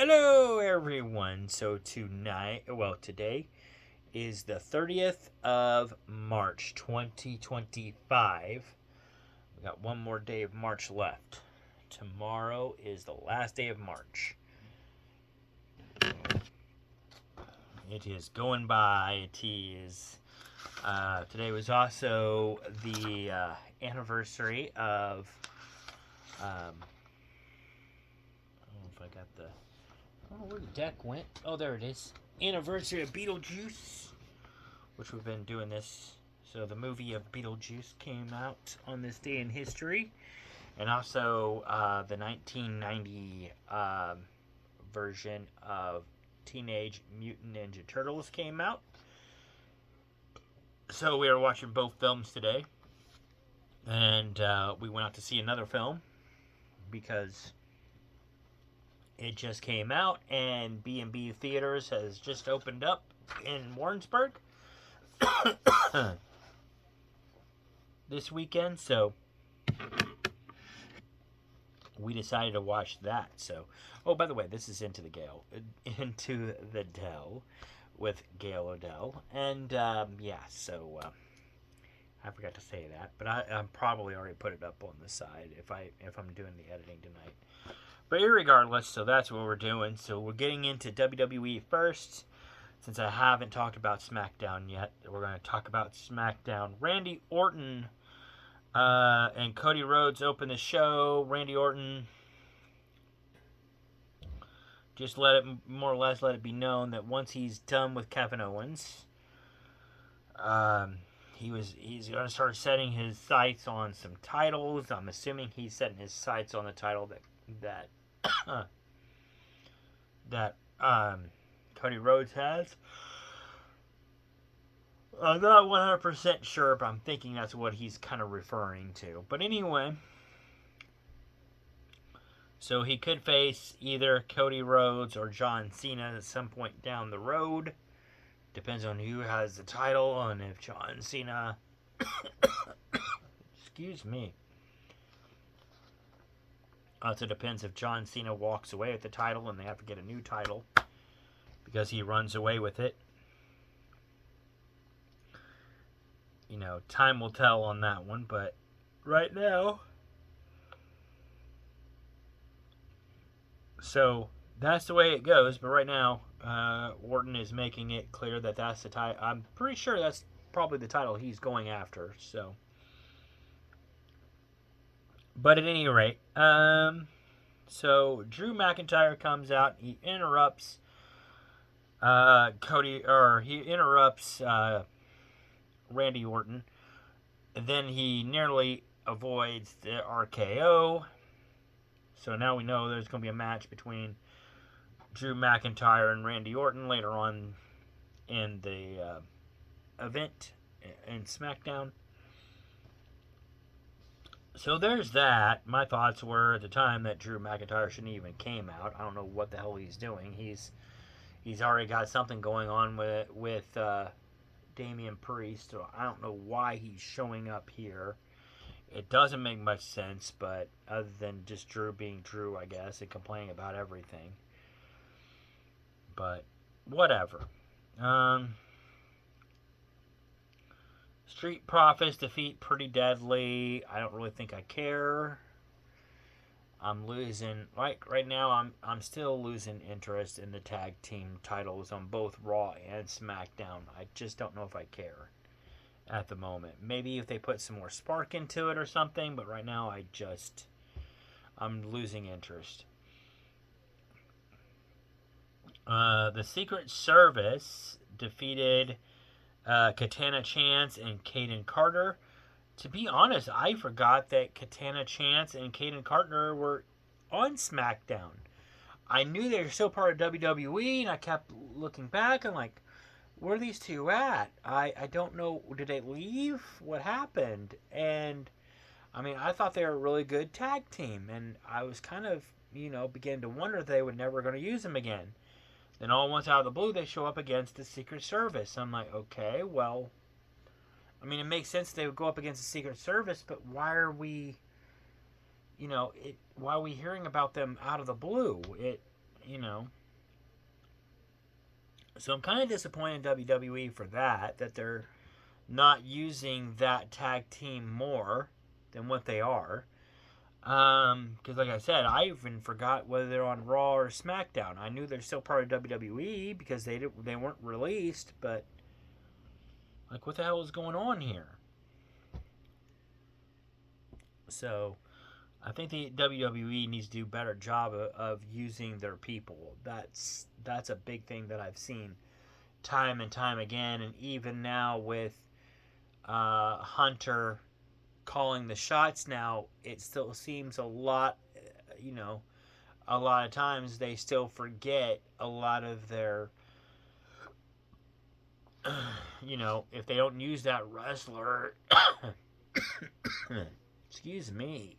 Hello, everyone. So today is the 30th of March, 2025. We got one more day of March left. Tomorrow is the last day of March. It is going by. Today was also the anniversary of. I don't know if I got the. I don't know where the deck went. Oh, there it is. Anniversary of Beetlejuice, which we've been doing this. So the movie of Beetlejuice came out on this day in history, and also the 1990 version of Teenage Mutant Ninja Turtles came out. So we are watching both films today, and we went out to see another film because it just came out, and B&B Theaters has just opened up in Warrensburg this weekend, so we decided to watch that. So, oh, by the way, this is Into the Dell with Gail Odell, and so I forgot to say that, but I probably already put it up on the side if I'm doing the editing tonight. But irregardless, so that's what we're doing. So we're getting into WWE first. Since I haven't talked about Smackdown yet, we're going to talk about Smackdown. Randy Orton and Cody Rhodes open the show. Randy Orton just more or less let it be known that once he's done with Kevin Owens, he's going to start setting his sights on some titles. I'm assuming he's setting his sights on the title that Cody Rhodes has. I'm not 100% sure, but I'm thinking that's what he's kind of referring to. But anyway, so he could face either Cody Rhodes or John Cena at some point down the road. Depends on who has the title and if John Cena excuse me. Also depends if John Cena walks away with the title and they have to get a new title because he runs away with it. You know, time will tell on that one, but right now. So that's the way it goes, but right now, Orton is making it clear that that's the title. I'm pretty sure that's probably the title he's going after, so. But at any rate, so Drew McIntyre comes out. He interrupts Randy Orton. And then he nearly avoids the RKO. So now we know there's going to be a match between Drew McIntyre and Randy Orton later on in the event in Smackdown. So there's that. My thoughts were at the time that Drew McIntyre shouldn't even came out. I don't know what the hell he's doing. He's already got something going on with Damian Priest. So I don't know why he's showing up here. It doesn't make much sense, but other than just Drew being Drew, I guess, and complaining about everything. But whatever. Street Profits defeat Pretty Deadly. I don't really think I care. I'm losing right now. I'm still losing interest in the tag team titles on both Raw and SmackDown. I just don't know if I care at the moment. Maybe if they put some more spark into it or something, but right now I'm losing interest. The Secret Service defeated Katana Chance and Kaden Carter. To be honest, I forgot that Katana Chance and Kaden Carter were on SmackDown. I knew they were still part of WWE, and I kept looking back and like, where are these two at? I don't know. Did they leave? What happened? And I mean, I thought they were a really good tag team, and I was kind of, beginning to wonder if they were never going to use them again. Then all once out of the blue, they show up against the Secret Service. I'm like, okay, well, I mean, it makes sense they would go up against the Secret Service, but why are we, why are we hearing about them out of the blue? you know. So I'm kind of disappointed in WWE for that they're not using that tag team more than what they are. Because like I said, I even forgot whether they're on Raw or SmackDown. I knew they're still part of WWE because they weren't released, but like, what the hell is going on here? So, I think the WWE needs to do a better job of using their people. That's a big thing that I've seen time and time again, and even now with Hunter calling the shots now, it still seems a lot, you know, a lot of times they still forget a lot of their, you know, if they don't use that wrestler, excuse me,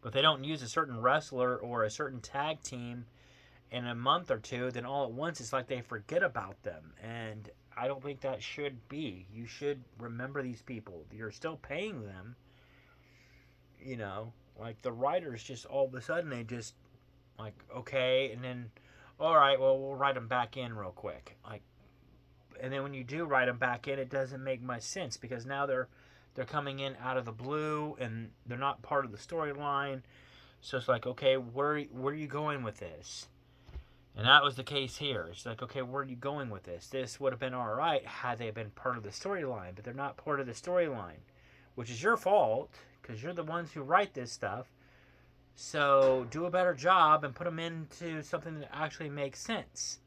but they don't use a certain wrestler or a certain tag team in a month or two, then all at once it's like they forget about them. And I don't think that should be. You should remember these people. You're still paying them. You know, like the writers just all of a sudden they just like, okay, and then all right, well, we'll write them back in real quick. Like, and then when you do write them back in, it doesn't make much sense because now they're coming in out of the blue and they're not part of the storyline. So it's like, okay, where are you going with this? And that was the case here. It's like, okay, where are you going with this? This would have been all right had they been part of the storyline, but they're not part of the storyline, which is your fault because you're the ones who write this stuff. So do a better job and put them into something that actually makes sense.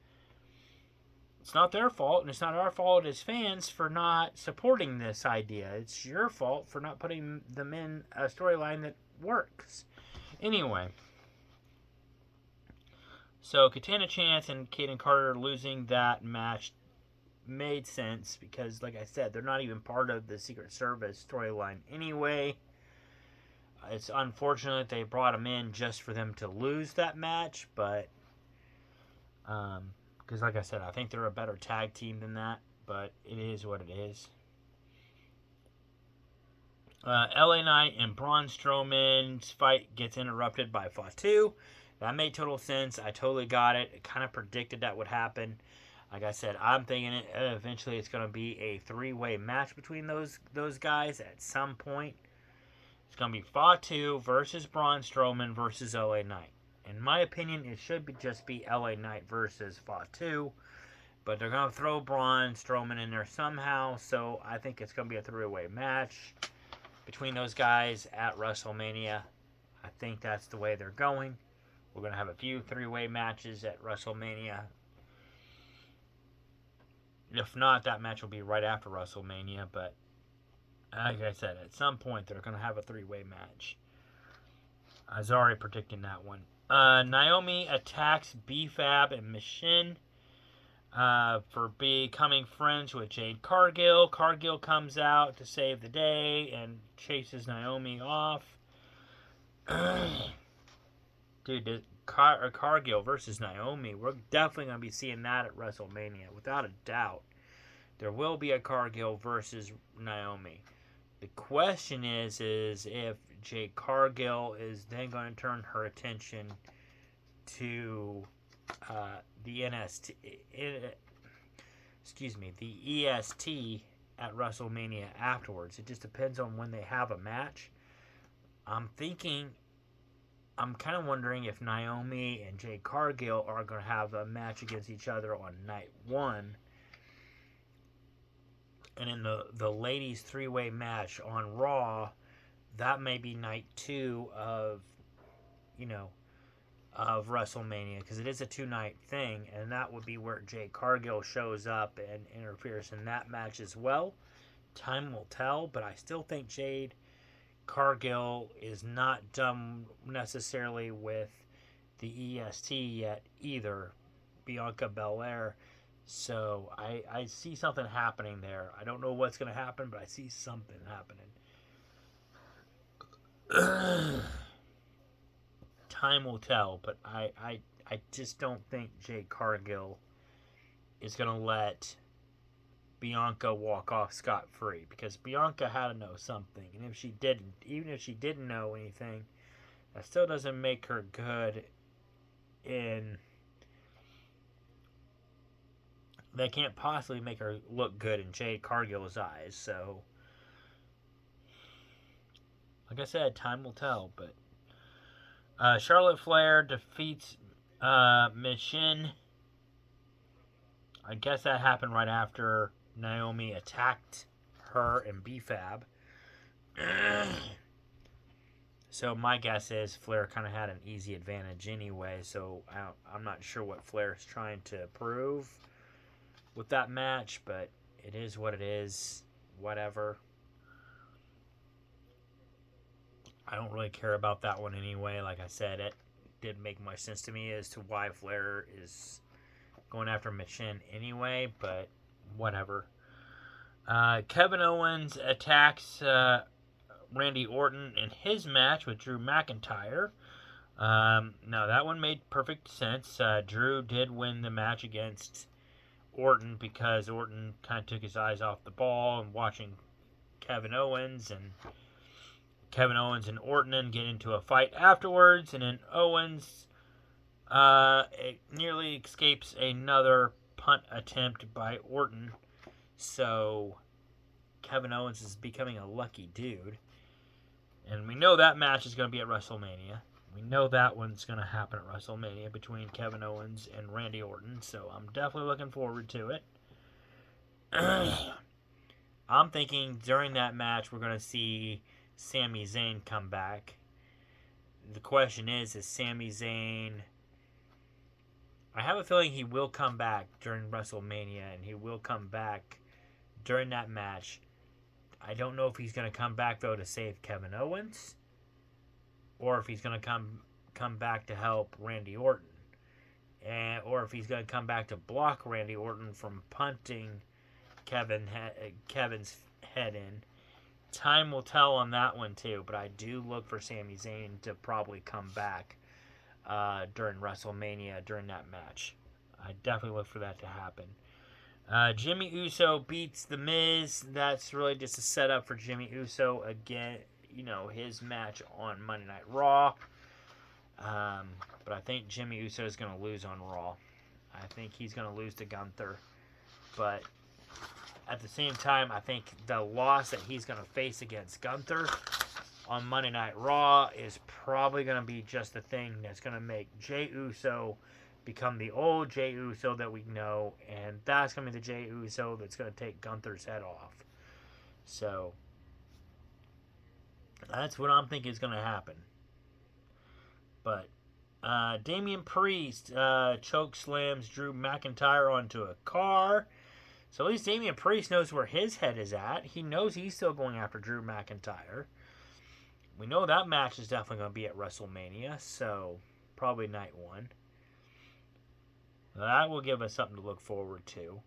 It's not their fault, and it's not our fault as fans for not supporting this idea. It's your fault for not putting them in a storyline that works. Anyway. So Katana Chance and Kaden Carter losing that match made sense because, like I said, they're not even part of the Secret Service storyline anyway. It's unfortunate they brought them in just for them to lose that match, but because, like I said, I think they're a better tag team than that, but it is what it is. LA Knight and Braun Strowman's fight gets interrupted by Fatu. That made total sense. I totally got it. It kind of predicted that would happen. Like I said, I'm thinking eventually it's going to be a three-way match between those guys at some point. It's going to be Fatu versus Braun Strowman versus LA Knight. In my opinion, it should just be LA Knight versus Fatu. But they're going to throw Braun Strowman in there somehow. So I think it's going to be a three-way match between those guys at WrestleMania. I think that's the way they're going. We're going to have a few three-way matches at WrestleMania. If not, that match will be right after WrestleMania. But like I said, at some point they're going to have a three-way match. I was already predicting that one. Naomi attacks B-Fab and Machine for becoming friends with Jade Cargill. Cargill comes out to save the day and chases Naomi off. Dude, Cargill versus Naomi, we're definitely going to be seeing that at WrestleMania, without a doubt. There will be a Cargill versus Naomi. The question is if Jade Cargill is then going to turn her attention to the EST at WrestleMania afterwards. It just depends on when they have a match. I'm kind of wondering if Naomi and Jade Cargill are going to have a match against each other on night one. And in the ladies' three-way match on Raw, that may be night two of WrestleMania, because it is a two-night thing, and that would be where Jade Cargill shows up and interferes in that match as well. Time will tell, but I still think Jade Cargill is not done necessarily with the EST yet either, Bianca Belair. So I see something happening there. I don't know what's going to happen, but I see something happening. Time will tell, but I just don't think Jade Cargill is going to let Bianca walk off scot-free, because Bianca had to know something, and if she didn't, even if she didn't know anything, That still doesn't make her good in. They can't possibly make her look good in Jade Cargill's eyes. So, like I said, time will tell. But Charlotte Flair defeats Michin. I guess that happened right after Naomi attacked her and BFAB. So my guess is Flair kind of had an easy advantage anyway. So I'm not sure what Flair is trying to prove with that match, but it is what it is. Whatever. I don't really care about that one anyway. Like I said, it didn't make much sense to me as to why Flair is going after Michin anyway, but whatever. Kevin Owens attacks Randy Orton in his match with Drew McIntyre. Now, that one made perfect sense. Drew did win the match against Orton because Orton kind of took his eyes off the ball and watching Kevin Owens and Orton get into a fight afterwards, and then Owens it nearly escapes another punt attempt by Orton. So Kevin Owens is becoming a lucky dude. And we know that match is going to be at WrestleMania. We know that one's going to happen at WrestleMania between Kevin Owens and Randy Orton. So I'm definitely looking forward to it. I'm thinking during that match we're going to see Sami Zayn come back. The question is Sami Zayn... I have a feeling he will come back during WrestleMania, and he will come back during that match. I don't know if he's going to come back, though, to save Kevin Owens, or if he's going to come back to help Randy Orton, or if he's going to come back to block Randy Orton from punting Kevin's head in. Time will tell on that one, too, but I do look for Sami Zayn to probably come back during WrestleMania during that match. I definitely look for that to happen. Jimmy Uso beats The Miz. That's really just a setup for Jimmy Uso again. His match on Monday Night Raw. But I think Jimmy Uso is going to lose on Raw. I think he's going to lose to Gunther. But at the same time, I think the loss that he's going to face against Gunther on Monday Night Raw is probably going to be just the thing that's going to make Jey Uso become the old Jey Uso that we know, and that's going to be the Jey Uso that's going to take Gunther's head off. So that's what I'm thinking is going to happen. But Damian Priest choke slams Drew McIntyre onto a car. So at least Damian Priest knows where his head is at. He knows he's still going after Drew McIntyre. We know that match is definitely going to be at WrestleMania, so probably night one. That will give us something to look forward to.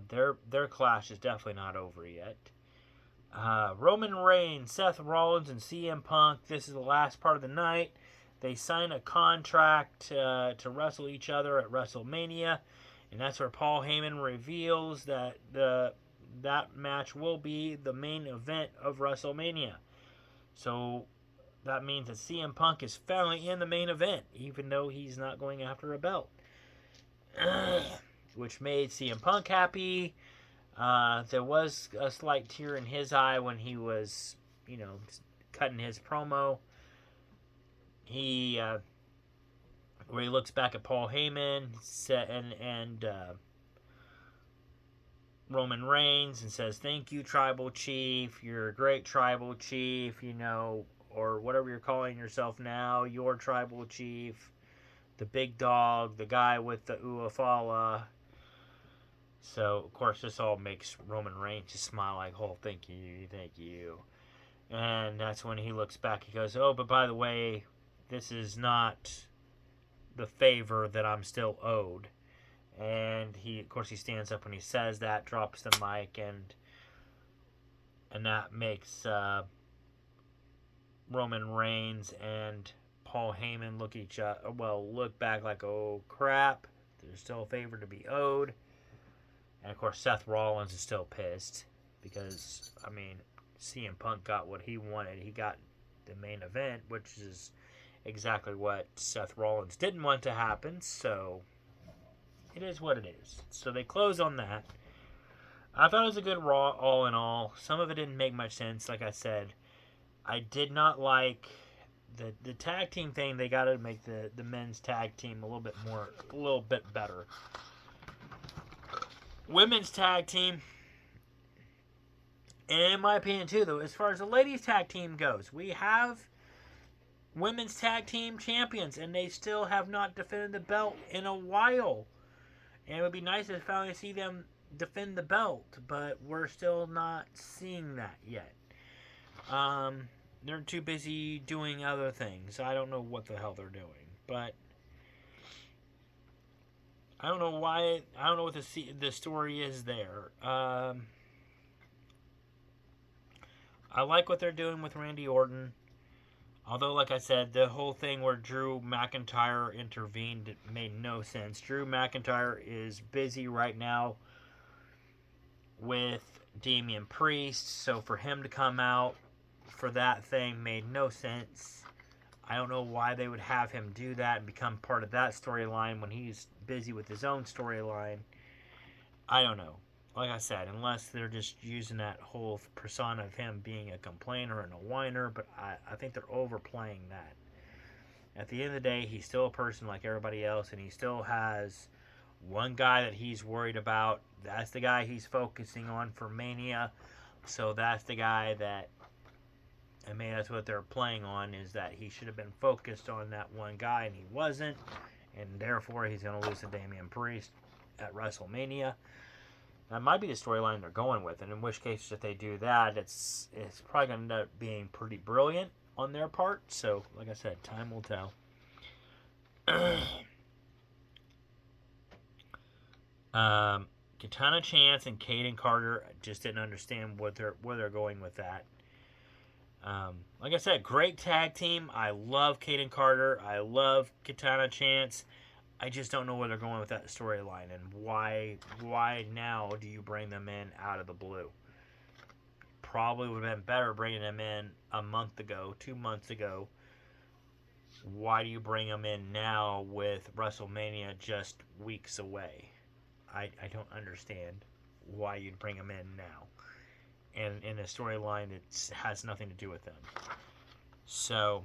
Their clash is definitely not over yet. Roman Reigns, Seth Rollins, and CM Punk. This is the last part of the night. They sign a contract to wrestle each other at WrestleMania, and that's where Paul Heyman reveals that that match will be the main event of WrestleMania. So that means that CM Punk is finally in the main event, even though he's not going after a belt. Which made CM Punk happy. There was a slight tear in his eye when he was, cutting his promo. Where he looks back at Paul Heyman and Roman Reigns and says, "Thank you, Tribal Chief. You're a great Tribal Chief, or whatever you're calling yourself now. Your Tribal Chief, the big dog, the guy with the Uafala." So, of course, this all makes Roman Reigns just smile like, "Oh, thank you." And that's when he looks back. He goes, "Oh, but by the way, this is not the favor that I'm still owed." And he stands up when he says that, drops the mic, and that makes Roman Reigns and Paul Heyman look back like, "Oh crap, there's still a favor to be owed." And of course, Seth Rollins is still pissed because CM Punk got what he wanted. He got the main event, which is exactly what Seth Rollins didn't want to happen. So it is what it is. So they close on that. I thought it was a good Raw all in all. Some of it didn't make much sense. Like I said, I did not like the tag team thing. They got to make the men's tag team a little bit better. Women's tag team, and in my opinion too, though, as far as the ladies tag team goes, we have women's tag team champions, and they still have not defended the belt in a while. And it would be nice to finally see them defend the belt, but we're still not seeing that yet. They're too busy doing other things. I don't know what the hell they're doing, but I don't know why. I don't know what the story is there. I like what they're doing with Randy Orton. Although, like I said, the whole thing where Drew McIntyre intervened made no sense. Drew McIntyre is busy right now with Damian Priest, so for him to come out for that thing made no sense. I don't know why they would have him do that and become part of that storyline when he's busy with his own storyline. I don't know. Like I said, unless they're just using that whole persona of him being a complainer and a whiner, but I think they're overplaying that. At the end of the day, he's still a person like everybody else, and he still has one guy that he's worried about. That's the guy he's focusing on for Mania. So that's the guy that, I mean, that's what they're playing on, is that he should have been focused on that one guy, and he wasn't. And therefore, he's going to lose to Damian Priest at WrestleMania. That might be the storyline they're going with, and in which case, if they do that, it's probably going to end up being pretty brilliant on their part. So, like I said, time will tell. Katana Chance and Kaden Carter, I just didn't understand where they're going with that. Like I said, great tag team. I love Kaden Carter. I love Katana Chance. I just don't know where they're going with that storyline, and why now do you bring them in out of the blue? Probably would have been better bringing them in a month ago, 2 months ago. Why do you bring them in now with WrestleMania just weeks away? I don't understand why you'd bring them in now, and in a storyline that has nothing to do with them. So,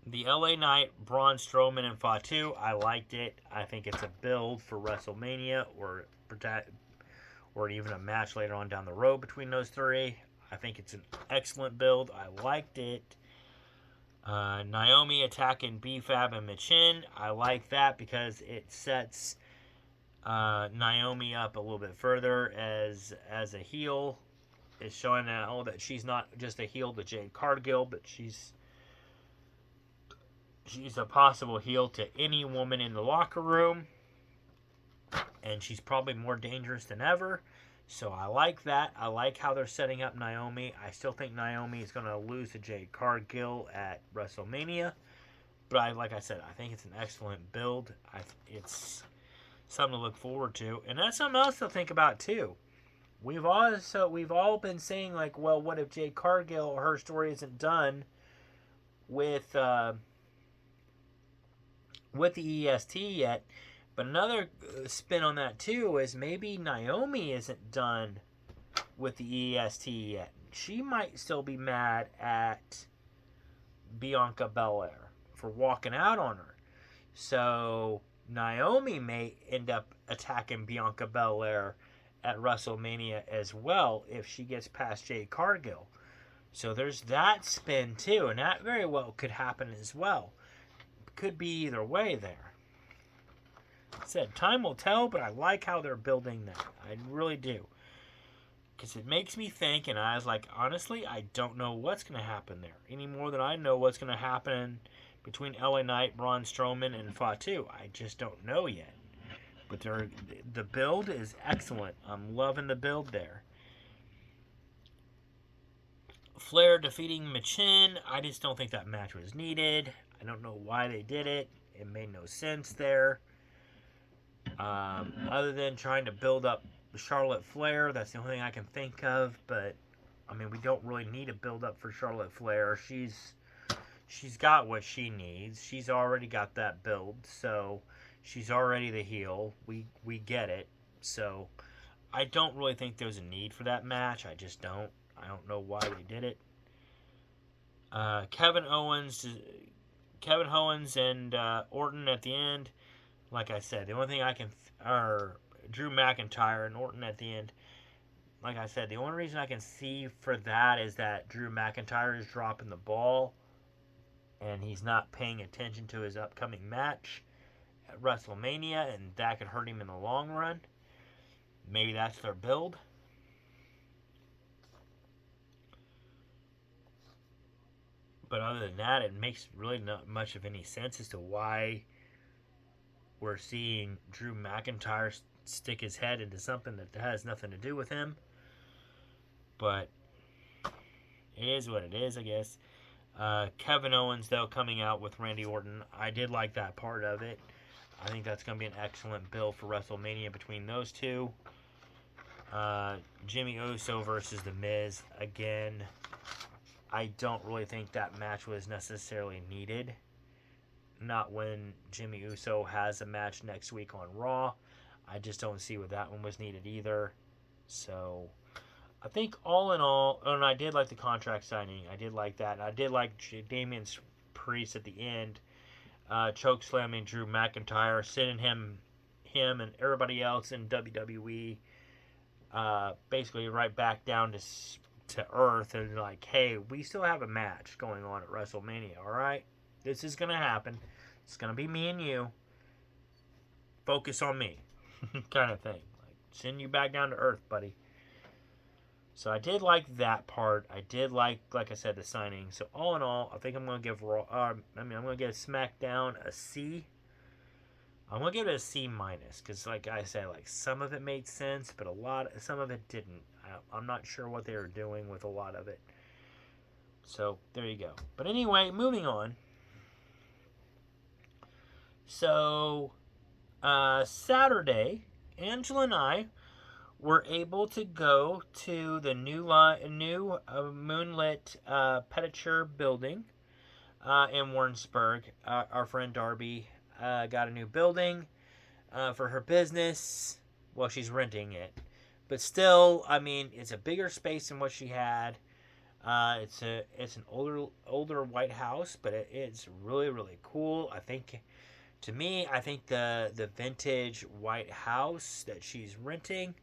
the LA Knight, Braun Strowman, and Fatu, I liked it. I think it's a build for WrestleMania or even a match later on down the road between those three. I think it's an excellent build. I liked it. Naomi attacking B-Fab and Michin. I like that because it sets Naomi up a little bit further as a heel. It's showing now that she's not just a heel to Jade Cargill, but she's a possible heel to any woman in the locker room. And she's probably more dangerous than ever. So I like that. I like how they're setting up Naomi. I still think Naomi is going to lose to Jade Cargill at WrestleMania. But like I said, I think it's an excellent build. It's something to look forward to. And that's something else to think about too. We've all been saying, like, well, what if Jade Cargill, her story isn't done with the EST yet? But another spin on that too is maybe Naomi isn't done with the EST yet. She might still be mad at Bianca Belair for walking out on her. So Naomi may end up attacking Bianca Belair at WrestleMania as well if she gets past Jade Cargill. So there's that spin too, and that very well could happen as well. Could be either way there. Said time will tell, but I like how they're building that. I really do, because it makes me think, and I was like, honestly, I don't know what's going to happen there any more than I know what's going to happen between LA Knight, Braun Strowman, and Fatu. I just don't know yet, but the build is excellent. I'm loving the build there. Flair defeating Michin. I just don't think that match was needed. I don't know why they did it. It made no sense there. Other than trying to build up Charlotte Flair, that's the only thing I can think of. But I mean, we don't really need to build up for Charlotte Flair. She's got what she needs. She's already got that build, so she's already the heel. We get it. So I don't really think there's a need for that match. I just don't. I don't know why they did it. Kevin Owens and Orton at the end. Like I said, the only thing I can, or Drew McIntyre and Orton at the end. Like I said, the only reason I can see for that is that Drew McIntyre is dropping the ball, and he's not paying attention to his upcoming match at WrestleMania, and that could hurt him in the long run. Maybe that's their build. But other than that, it makes really not much of any sense as to why we're seeing Drew McIntyre stick his head into something that has nothing to do with him. But it is what it is, I guess. Kevin Owens, though, coming out with Randy Orton, I did like that part of it. I think that's going to be an excellent build for WrestleMania between those two. Jimmy Uso versus The Miz, again, I don't really think that match was necessarily needed. Not when Jimmy Uso has a match next week on Raw. I just don't see what that one was needed either. So, I think all in all, and I did like the contract signing. I did like that. I did like Damian Priest at the end, choke slamming Drew McIntyre, sending him and everybody else in WWE basically right back down to earth, and like, hey, we still have a match going on at WrestleMania, alright? This is going to happen. It's going to be me and you. Focus on me. Kind of thing. Like, send you back down to earth, buddy. So I did like that part. I did like I said, the signing. So all in all, I think I'm going to give I'm going to give Smackdown a C. I'm going to give it a C minus, because like I said, like, some of it made sense, but some of it didn't. I'm not sure what they were doing with a lot of it. So there you go. But anyway, moving on. So Saturday, Angela and I were able to go to the new Moonlit Pedicure building in Warrensburg. Our friend Darby got a new building for her business. Well, she's renting it, but still, I mean, it's a bigger space than what she had. It's an older white house, but it's really, really cool. I think, to me, I think the vintage white house that she's renting,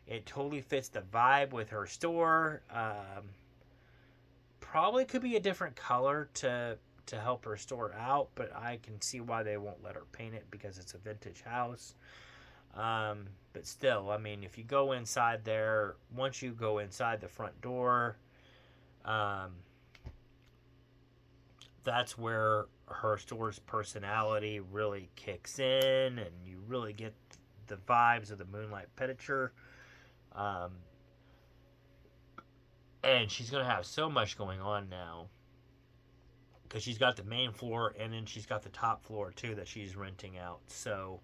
it totally fits the vibe with her store. Probably could be a different color to help her store out, but I can see why they won't let her paint it, because it's a vintage house. But still, I mean, if you go inside there, once you go inside the front door, that's where her store's personality really kicks in, and you really get the vibes of the Moonlight Pedicure. And she's going to have so much going on now, because she's got the main floor, and then she's got the top floor too that she's renting out. So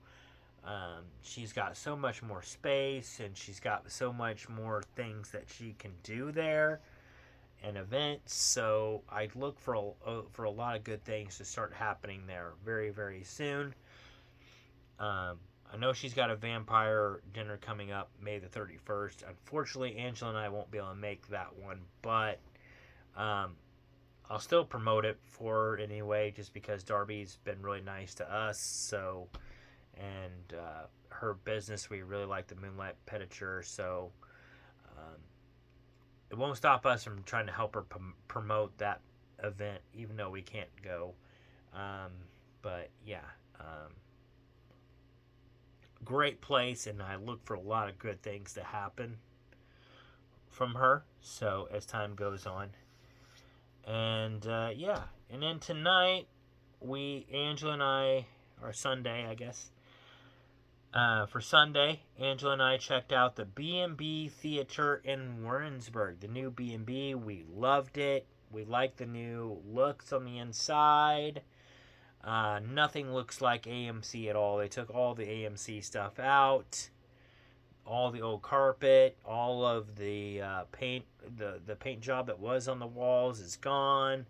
she's got so much more space, and she's got so much more things that she can do there, and events. So I look for a lot of good things to start happening there very, very soon. I know she's got a vampire dinner coming up May the 31st. Unfortunately, Angela and I won't be able to make that one, but I'll still promote it for her anyway, just because Darby's been really nice to us. So, and her business, we really like the Moonlight Pedicure, so it won't stop us from trying to help her promote that event, even though we can't go. But yeah, great place, and I look for a lot of good things to happen from her, so as time goes on. And yeah, and then tonight, Angela and I, or Sunday, I guess, for Sunday, Angela and I checked out the B&B Theater in Warrensburg. The new B&B, we loved it. We like the new looks on the inside. Nothing looks like AMC at all. They took all the AMC stuff out. all the old carpet, all of the paint, the paint job that was on the walls is gone.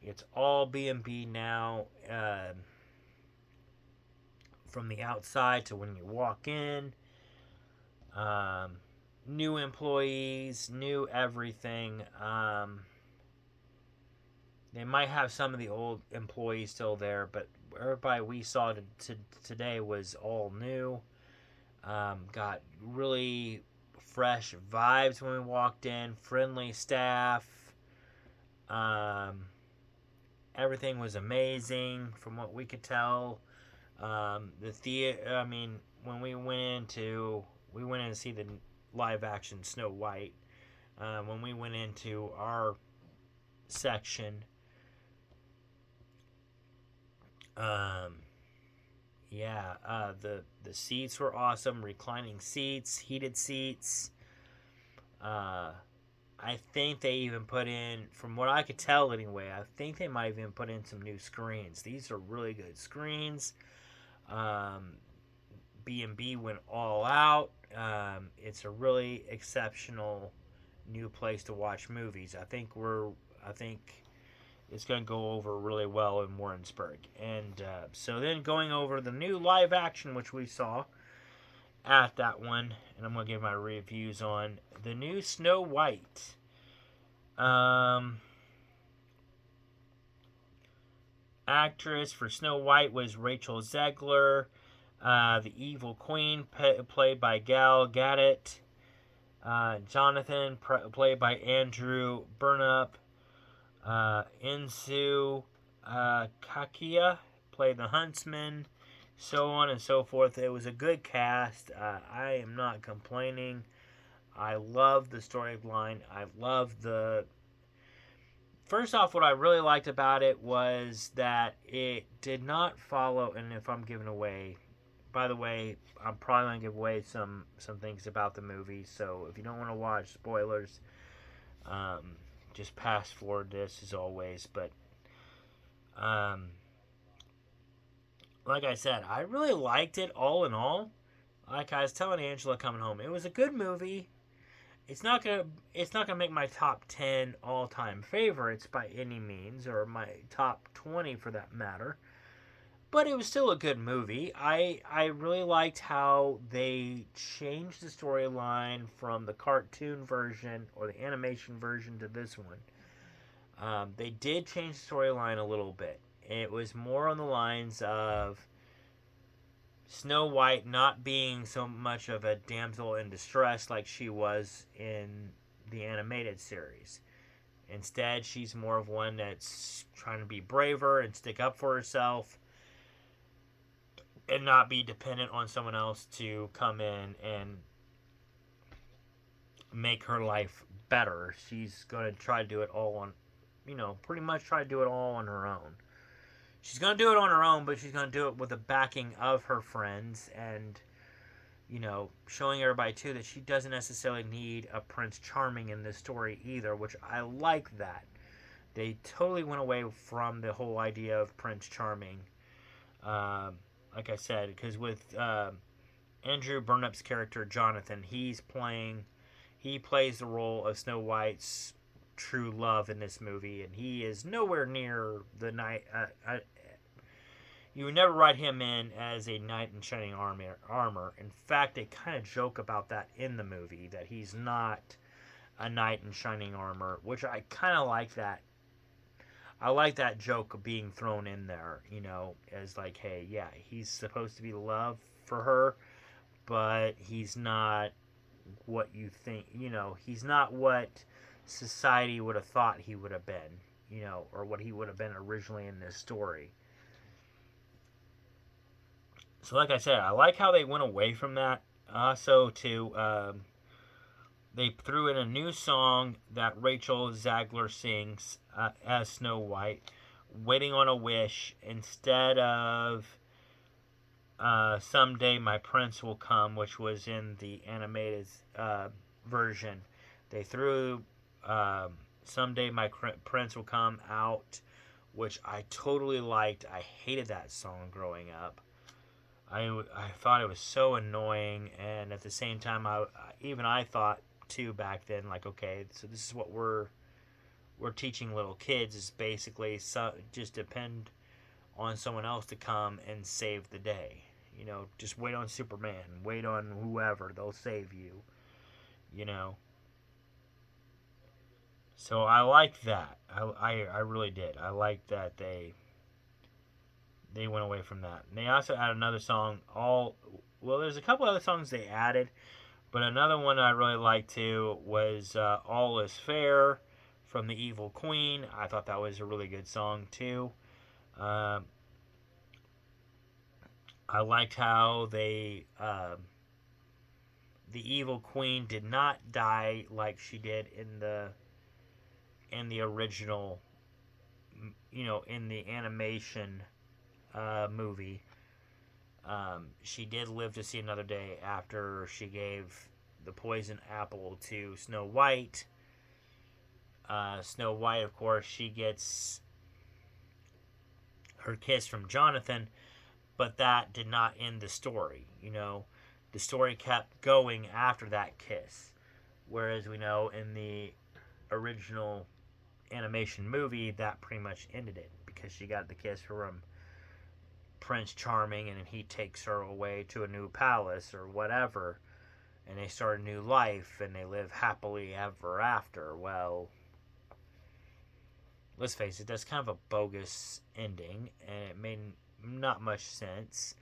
It's all B&B now, from the outside to when you walk in. Um, New employees, new everything. They might have some of the old employees still there, but everybody we saw today was all new. Got really fresh vibes when we walked in, friendly staff. Um, Everything was amazing from what we could tell. The theater, I mean, when we went in to see the live action Snow White. When we went into our section, um, yeah, the seats were awesome, reclining seats, heated seats. Uh, I think they even put in, from what I could tell anyway, I think they might even put in some new screens. These are really good screens. Um, B&B went all out. It's a really exceptional new place to watch movies. I think it's going to go over really well in Warrensburg. And so then going over the new live action, which we saw at that one, and I'm going to give my reviews on the new Snow White. Actress for Snow White was Rachel Zegler. The Evil Queen, played by Gal Gadot. Jonathan, played by Andrew Burnup. Insu Kakia played the Huntsman. So on and so forth. It was a good cast. I am not complaining. I love the storyline. I love the... First off, what I really liked about it was that it did not follow... And if I'm giving away... By the way, I'm probably going to give away some things about the movie. So if you don't want to watch spoilers, just pass forward this as always. But like I said, I really liked it all in all. Like I was telling Angela coming home, it was a good movie. It's not gonna make my top 10 all time favorites by any means, or my top 20 for that matter. But it was still a good movie. I really liked how they changed the storyline from the cartoon version or the animation version to this one. They did change the storyline a little bit. It was more on the lines of Snow White not being so much of a damsel in distress like she was in the animated series. Instead, she's more of one that's trying to be braver and stick up for herself and not be dependent on someone else to come in and make her life better. She's going to try to do it all on, pretty much try to do it all on her own. She's going to do it on her own, but she's going to do it with the backing of her friends and, showing everybody, too, that she doesn't necessarily need a Prince Charming in this story either, which I like that. They totally went away from the whole idea of Prince Charming. Like I said, because with Andrew Burnup's character, Jonathan, he plays the role of Snow White's true love in this movie, and he is nowhere near the knight. You would never write him in as a knight in shining armor. In fact, they kind of joke about that in the movie, that he's not a knight in shining armor, which I kind of like that. I like that joke being thrown in there, as like, hey, yeah, he's supposed to be love for her, but he's not what you think, he's not what society would have thought he would have been, or what he would have been originally in this story. So like I said, I like how they went away from that. Also, too, they threw in a new song that Rachel Zegler sings as Snow White, Waiting on a Wish, instead of Someday My Prince Will Come, which was in the animated version. They threw Someday My Prince Will Come out, which I totally liked. I hated that song growing up. I thought it was so annoying, and at the same time, I thought too back then, like, okay, so this is what we're teaching little kids is basically just depend on someone else to come and save the day. You know, just wait on Superman, wait on whoever, they'll save you. You know, so I liked that. I really did. I liked that they went away from that. And they also added another song. There's a couple other songs they added, but another one I really liked too was "All Is Fair" from the Evil Queen. I thought that was a really good song too. Um, I liked how the Evil Queen did not die like she did in the original, in the animation movie. She did live to see another day after she gave the poison apple to Snow White. Snow White, of course, she gets her kiss from Jonathan, but that did not end the story. The story kept going after that kiss. Whereas we know in the original animation movie, that pretty much ended it because she got the kiss from Prince Charming, and he takes her away to a new palace or whatever, and they start a new life and they live happily ever after. Well, let's face it, that's kind of a bogus ending, and it made not much sense.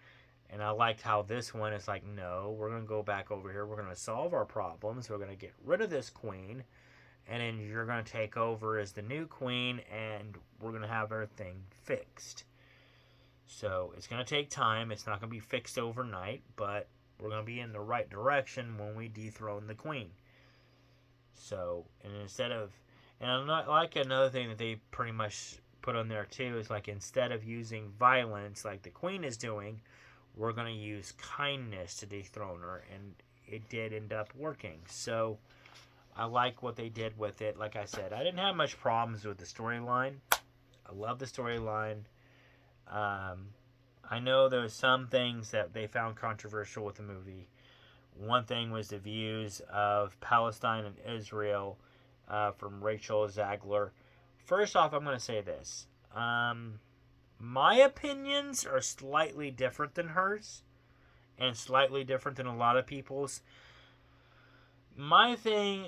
And I liked how this one is like, no, we're going to go back over here. We're going to solve our problems. We're going to get rid of this queen. And then you're going to take over as the new queen. And we're going to have everything fixed. So it's going to take time. It's not going to be fixed overnight. But we're going to be in the right direction when we dethrone the queen. So, and instead of... And I'm not like another thing that they pretty much put on there too is like instead of using violence like the queen is doing, we're going to use kindness to dethrone her, and it did end up working. So I like what they did with it. Like I said, I didn't have much problems with the storyline. I love the storyline. I know there was some things that they found controversial with the movie. One thing was the views of Palestine and Israel from Rachel Zegler. First off, I'm going to say this. My opinions are slightly different than hers and slightly different than a lot of people's. My thing,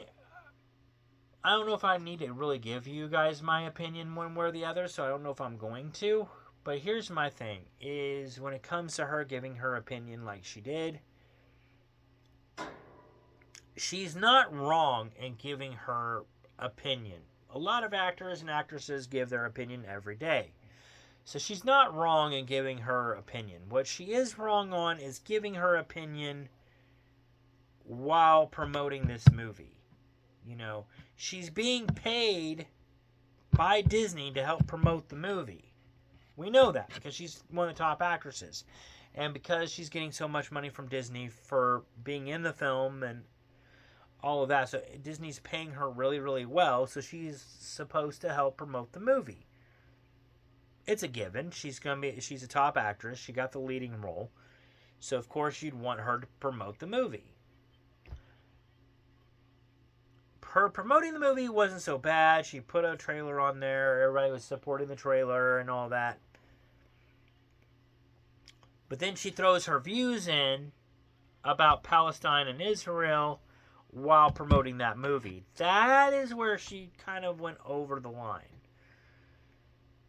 I don't know if I need to really give you guys my opinion one way or the other, so I don't know if I'm going to. But here's my thing, is when it comes to her giving her opinion like she did, she's not wrong in giving her opinion. A lot of actors and actresses give their opinion every day. So she's not wrong in giving her opinion. What she is wrong on is giving her opinion while promoting this movie. She's being paid by Disney to help promote the movie. We know that because she's one of the top actresses. And because she's getting so much money from Disney for being in the film and all of that. So Disney's paying her really, really well. So she's supposed to help promote the movie. It's a given. She's a top actress. She got the leading role. So of course you'd want her to promote the movie. Her promoting the movie wasn't so bad. She put a trailer on there. Everybody was supporting the trailer and all that. But then she throws her views in about Palestine and Israel while promoting that movie. That is where she kind of went over the line.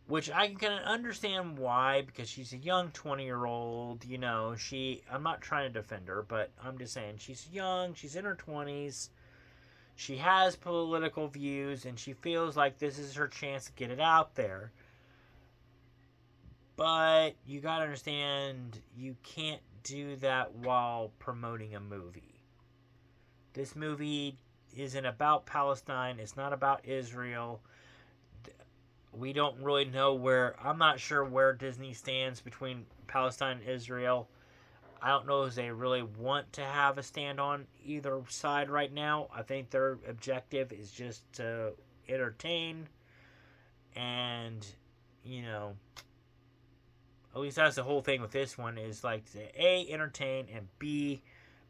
Which I can understand why, because she's a young 20-year-old, I'm not trying to defend her, but I'm just saying, she's young, she's in her 20s, she has political views, and she feels like this is her chance to get it out there. But you gotta understand, you can't do that while promoting a movie. This movie isn't about Palestine, it's not about Israel. We don't really know I'm not sure where Disney stands between Palestine and Israel. I don't know if they really want to have a stand on either side right now. I think their objective is just to entertain and, at least that's the whole thing with this one, is like to A, entertain, and B,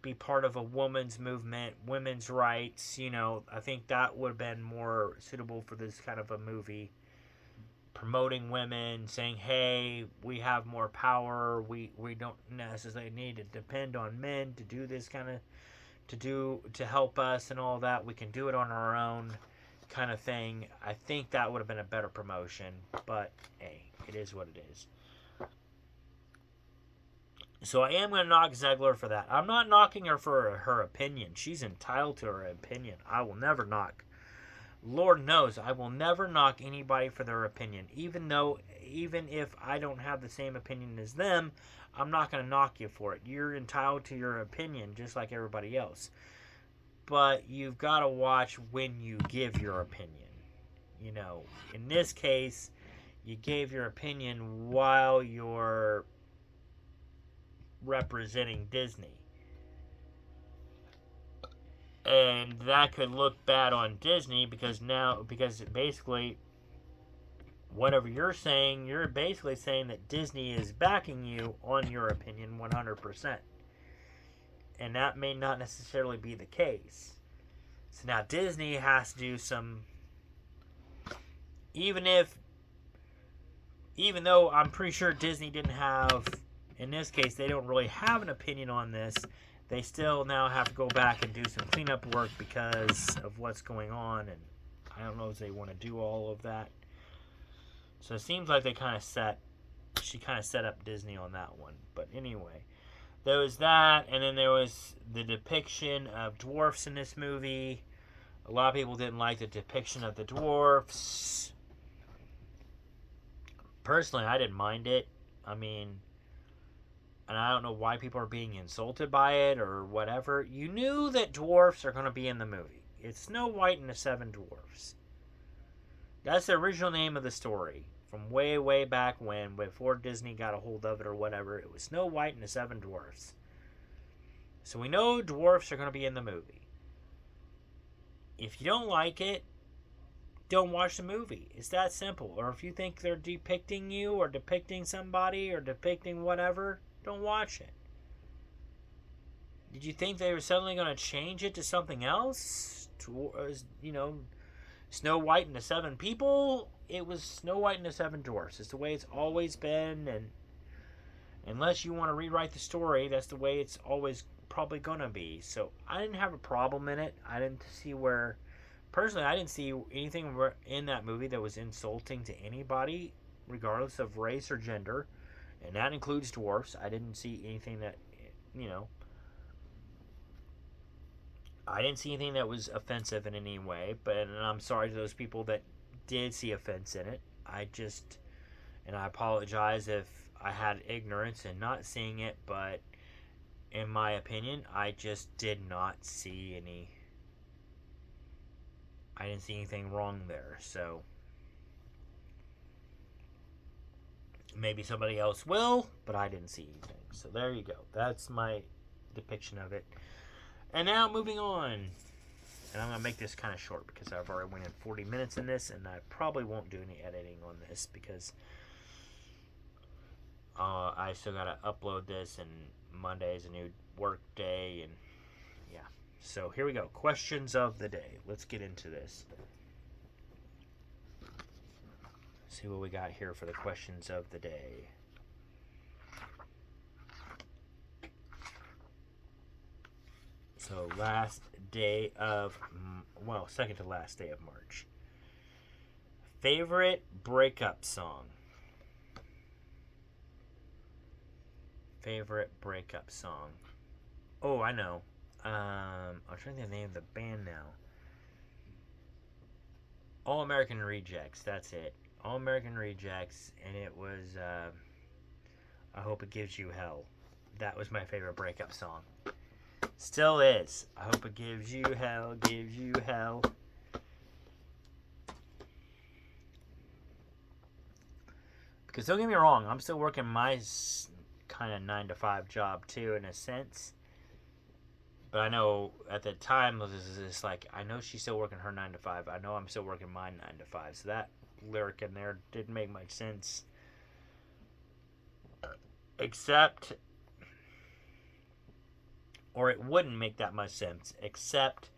be part of a woman's movement, women's rights. I think that would have been more suitable for this kind of a movie. Promoting women, saying, hey, we have more power. We don't necessarily need to depend on men to do this kind of, to help us and all that. We can do it on our own kind of thing. I think that would have been a better promotion, but hey, it is what it is. So I am going to knock Ziegler for that. I'm not knocking her for her opinion. She's entitled to her opinion. I will never knock. Lord knows I will never knock anybody for their opinion. Even if I don't have the same opinion as them, I'm not going to knock you for it. You're entitled to your opinion just like everybody else. But you've got to watch when you give your opinion. In this case, you gave your opinion while you're representing Disney. And that could look bad on Disney because basically whatever you're saying, you're basically saying that Disney is backing you on your opinion 100%. And that may not necessarily be the case. So now Disney has to do some, even though I'm pretty sure Disney didn't have, in this case, they don't really have an opinion on this, they still now have to go back and do some cleanup work because of what's going on, and I don't know if they want to do all of that. So it seems like she kind of set up Disney on that one. But anyway, there was that, and then there was the depiction of dwarfs in this movie. A lot of people didn't like the depiction of the dwarfs. Personally, I didn't mind it. I mean, and I don't know why people are being insulted by it or whatever. You knew that dwarfs are going to be in the movie. It's Snow White and the Seven Dwarfs. That's the original name of the story. From way, way back when, before Disney got a hold of it or whatever. It was Snow White and the Seven Dwarfs. So we know dwarfs are going to be in the movie. If you don't like it, don't watch the movie. It's that simple. Or if you think they're depicting you or depicting somebody or depicting whatever, don't watch it. Did you think they were suddenly going to change it to something else? Snow White and the Seven People? It was Snow White and the Seven Dwarfs. It's the way it's always been, and unless you want to rewrite the story, that's the way it's always probably going to be. So I didn't have a problem in it. Personally, I didn't see anything in that movie that was insulting to anybody, regardless of race or gender, and that includes dwarfs. I didn't see anything that, I didn't see anything that was offensive in any way, and I'm sorry to those people that did see offense in it. And I apologize if I had ignorance in not seeing it, but in my opinion, I just did not see I didn't see anything wrong there, so maybe somebody else will, but I didn't see anything. So there you go. That's my depiction of it. And now moving on. And I'm going to make this kind of short because I've already went in 40 minutes in this, and I probably won't do any editing on this because I still got to upload this, and Monday is a new work day, and yeah. So here we go. Questions of the day. Let's get into this. See what we got here for the questions of the day. So second to last day of March. Favorite breakup song? Favorite breakup song? Oh, I know. I'm trying to think of the name of the band now. All American Rejects, that's it. All American Rejects, and it was, I Hope It Gives You Hell. That was my favorite breakup song. Still is. I hope it gives you hell, gives you hell. Because don't get me wrong, I'm still working my kind of 9-to-5 job too, in a sense. But I know at the time, it's like, I know she's still working her 9-to-5. I know I'm still working my 9-to-5. So that lyric in there didn't make much sense. except, or it wouldn't make that much sense, except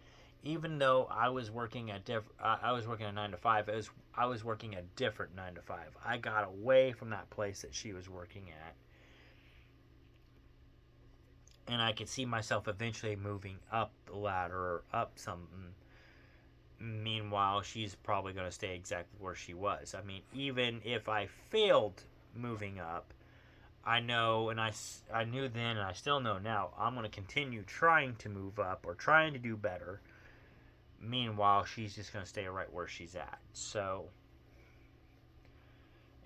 even though I was working at I was working a 9 to 5. I was working a different 9 to 5. I got away from that place that she was working at, and I could see myself eventually moving up the ladder or up something. Meanwhile, she's probably going to stay exactly where she was. I mean, even if I failed moving up, I know, and I knew then, and I still know now, I'm going to continue trying to move up or trying to do better. Meanwhile, she's just going to stay right where she's at. So,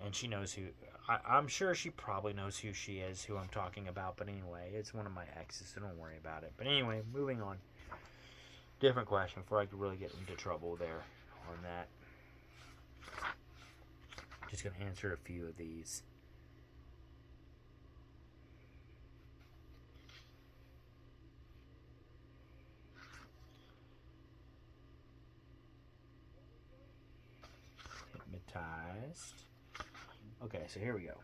and she knows who, I'm sure she probably knows who she is, who I'm talking about. But anyway, it's one of my exes, so don't worry about it. But anyway, moving on. Different question before I could really get into trouble there on that. Just going to answer a few of these. Hypnotized. Okay, so here we go.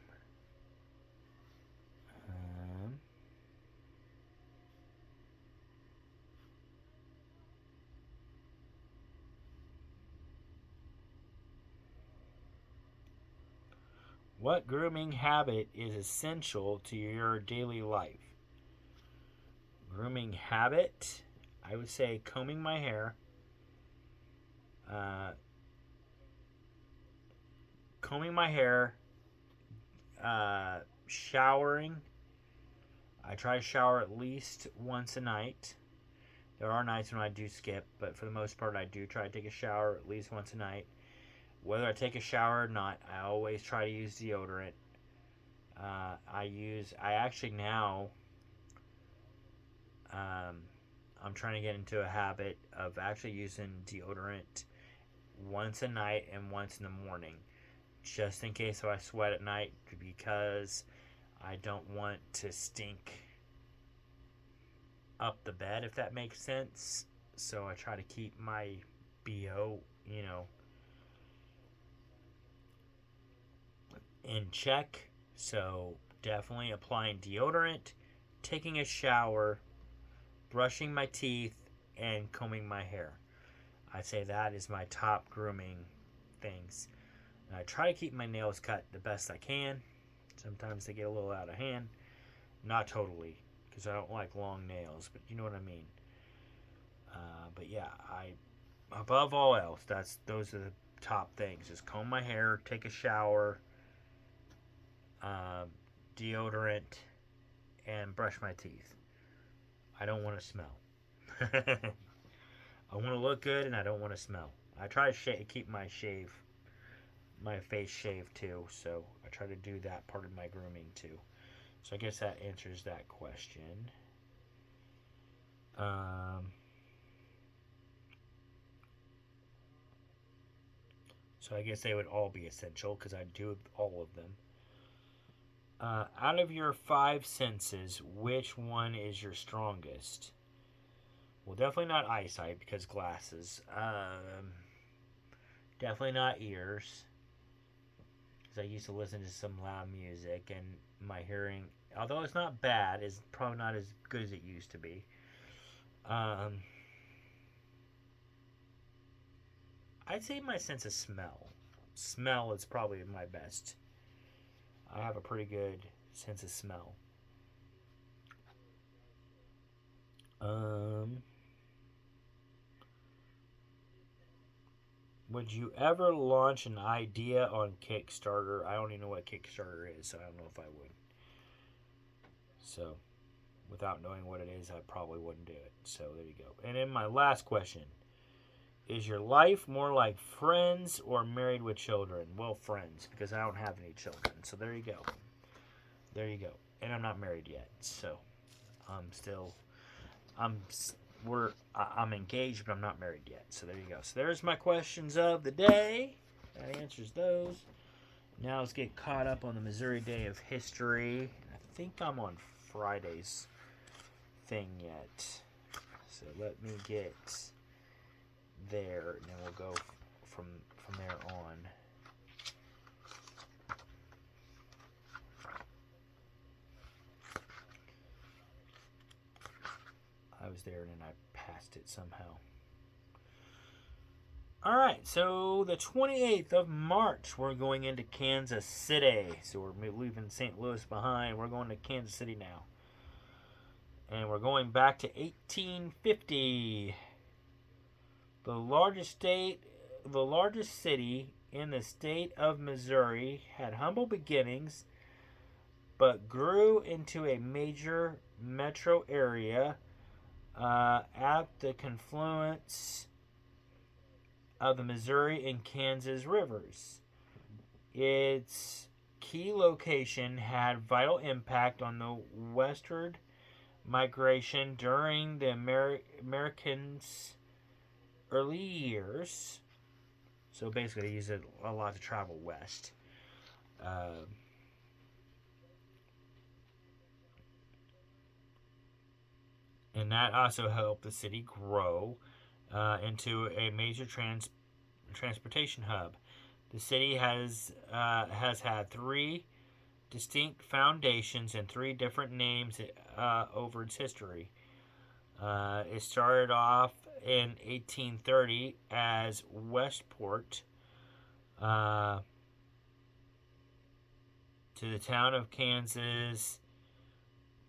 What grooming habit is essential to your daily life? Grooming habit, I would say combing my hair, uh, showering. I try to shower at least once a night. There are nights when I do skip, but for the most part, I do try to take a shower at least once a night. Whether I take a shower or not, I always try to use deodorant. I actually now, I'm trying to get into a habit of actually using deodorant once a night and once in the morning, just in case if I sweat at night, because I don't want to stink up the bed, if that makes sense. So I try to keep my BO, in check. So definitely applying deodorant, taking a shower, brushing my teeth, and combing my hair. I'd say that is my top grooming things. And I try to keep my nails cut the best I can. Sometimes they get a little out of hand. Not totally, because I don't like long nails, but you know what I mean. But yeah, above all else, those are the top things: is comb my hair, take a shower, deodorant, and brush my teeth. I don't want to smell. I want to look good, and I don't want to smell. I try to keep my face shaved too. So I try to do that part of my grooming too. So I guess that answers that question. So I guess they would all be essential because I do all of them. Out of your 5 senses, which one is your strongest? Well, definitely not eyesight because glasses. Definitely not ears because I used to listen to some loud music, and my hearing, although it's not bad, is probably not as good as it used to be. I'd say my sense of smell. Smell is probably my best. I have a pretty good sense of smell. Would you ever launch an idea on Kickstarter? I don't even know what Kickstarter is, so I don't know if I would. So, without knowing what it is, I probably wouldn't do it. So, there you go. And then my last question. Is your life more like Friends or Married with Children? Well, Friends, because I don't have any children. So, there you go. There you go. And I'm not married yet, so I'm engaged, but I'm not married yet. So there you go. So there's my questions of the day. That answers those. Now let's get caught up on the Missouri Day of History. I think I'm on Friday's thing yet. So let me get there, and then we'll go from there on. there and then I passed it somehow. Alright, so the 28th of March, we're going into Kansas City. So we're leaving St. Louis behind. We're going to Kansas City now. And we're going back to 1850. The largest city in the state of Missouri had humble beginnings, but grew into a major metro area at the confluence of the Missouri and Kansas rivers. Its key location had vital impact on the westward migration during the Americans' early years. So basically, they used it a lot to travel west. And that also helped the city grow into a major transportation hub. The city has had three distinct foundations and three different names over its history. It started off in 1830 as Westport to the town of Kansas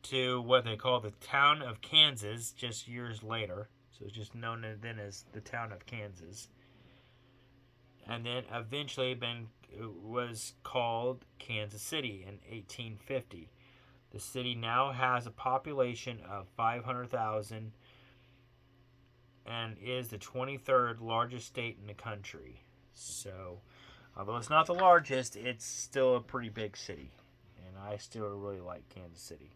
to what they call the town of Kansas just years later. So it's just known then as the town of Kansas. And then eventually was called Kansas City in 1850. The city now has a population of 500,000 and is the 23rd largest state in the country. So, although it's not the largest, it's still a pretty big city. And I still really like Kansas City.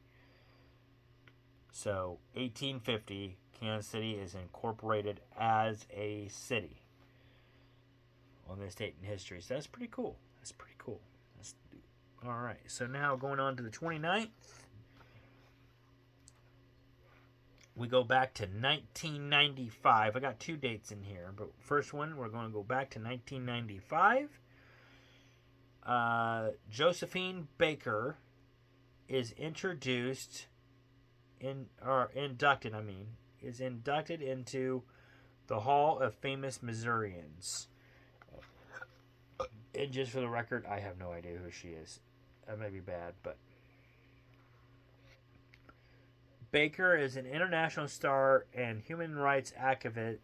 So, 1850, Kansas City is incorporated as a city on this date in history. So that's pretty cool. Alright, so now going on to the 29th. We go back to 1995. I got two dates in here, but first one, we're going to go back to 1995. Josephine Baker is inducted into the Hall of Famous Missourians. And just for the record, I have no idea who she is. That may be bad, but Baker is an international star and human rights activist.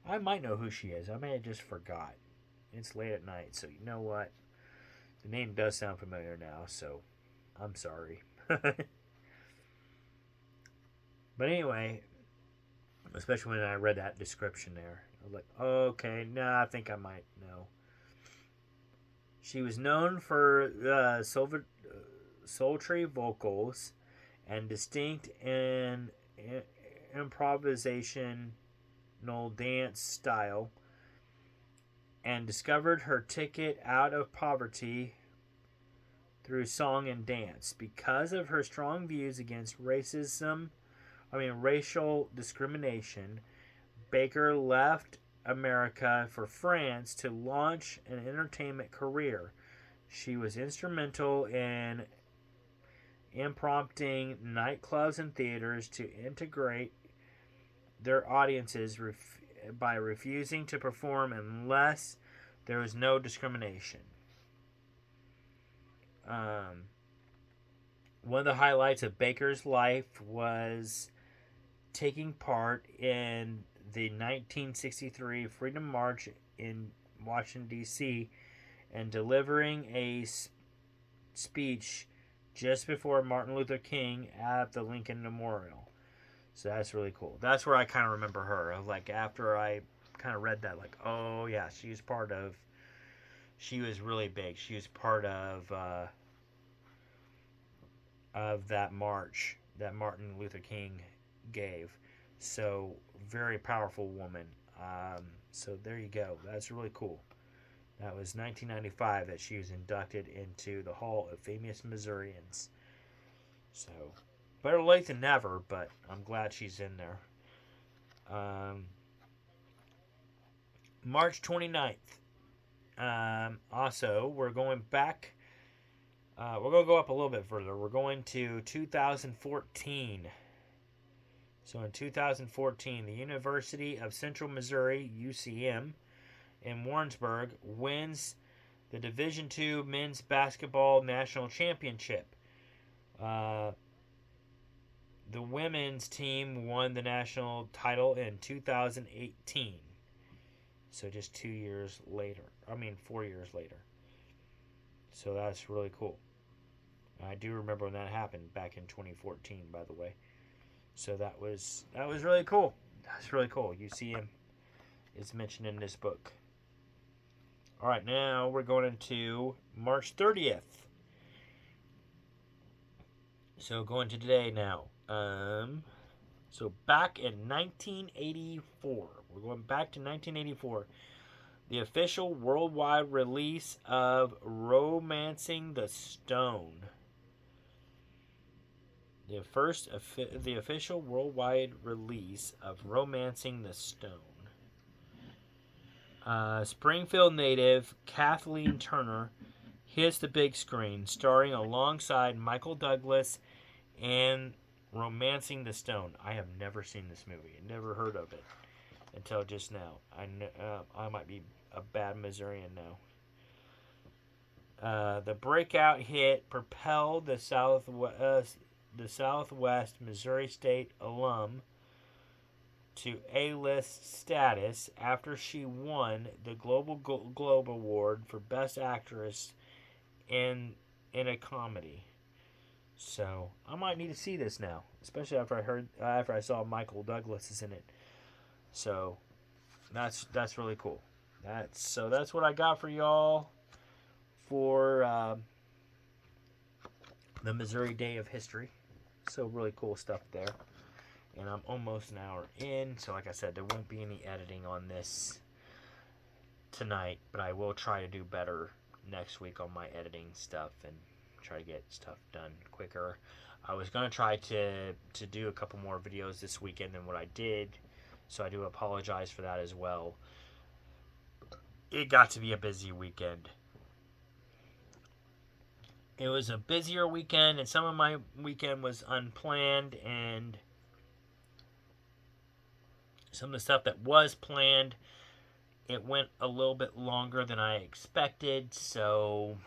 I might know who she is. I may have just forgot. It's late at night, so you know what? The name does sound familiar now, so I'm sorry. But anyway, especially when I read that description there, I was like, okay, I think I might know. She was known for sultry vocals and distinct and improvisational dance style, and discovered her ticket out of poverty through song and dance. Because of her strong views against racial discrimination, Baker left America for France to launch an entertainment career. She was instrumental in prompting nightclubs and theaters to integrate their audiences by refusing to perform unless there was no discrimination. One of the highlights of Baker's life was taking part in the 1963 Freedom March in Washington, D.C., and delivering a speech just before Martin Luther King at the Lincoln Memorial. So that's really cool. That's where I kind of remember her. Like, after I kind of read that, like, oh yeah, she was really big. She was part of that march that Martin Luther King gave. So, very powerful woman. So there you go. That's really cool. That was 1995 that she was inducted into the Hall of Famous Missourians. So, better late than never, but I'm glad she's in there. March 29th. Also, we're going back. We're going to go up a little bit further. We're going to 2014. So in 2014, the University of Central Missouri, UCM, in Warrensburg wins the Division II Men's Basketball National Championship. The women's team won the national title in 2018. So just 2 years later. 4 years later. So that's really cool. I do remember when that happened back in 2014, by the way. So that was really cool. That's really cool. UCM is mentioned in this book. All right, now we're going into March 30th. So going to today now. So back in 1984, we're going back to 1984. The official worldwide release of Romancing the Stone. The official worldwide release of Romancing the Stone. Springfield native Kathleen Turner hits the big screen, starring alongside Michael Douglas and Romancing the Stone. I have never seen this movie. Never heard of it until just now. I might be a bad Missourian now. The breakout hit propelled the Southwest Missouri State alum to A-list status after she won the Global Globe Award for Best Actress in a comedy. So I might need to see this now, especially after I saw Michael Douglas is in it. So that's really cool. That's what I got for y'all for the Missouri Day of History. So really cool stuff there. And I'm almost an hour in, so like I said, there won't be any editing on this tonight, but I will try to do better next week on my editing stuff and try to get stuff done quicker. I was going to try to do a couple more videos this weekend than what I did, so I do apologize for that as well. It got to be a busy weekend. It was a busier weekend, and some of my weekend was unplanned, and some of the stuff that was planned, it went a little bit longer than I expected, so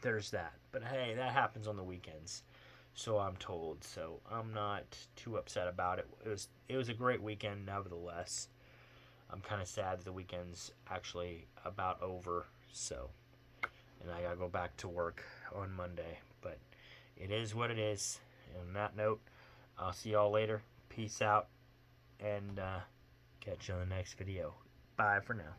there's that. But hey, that happens on the weekends, so I'm told. So I'm not too upset about it. It was a great weekend, nevertheless. I'm kind of sad that the weekend's actually about over, so, and I gotta go back to work on Monday. But it is what it is. And on that note, I'll see y'all later. Peace out, and catch you on the next video. Bye for now.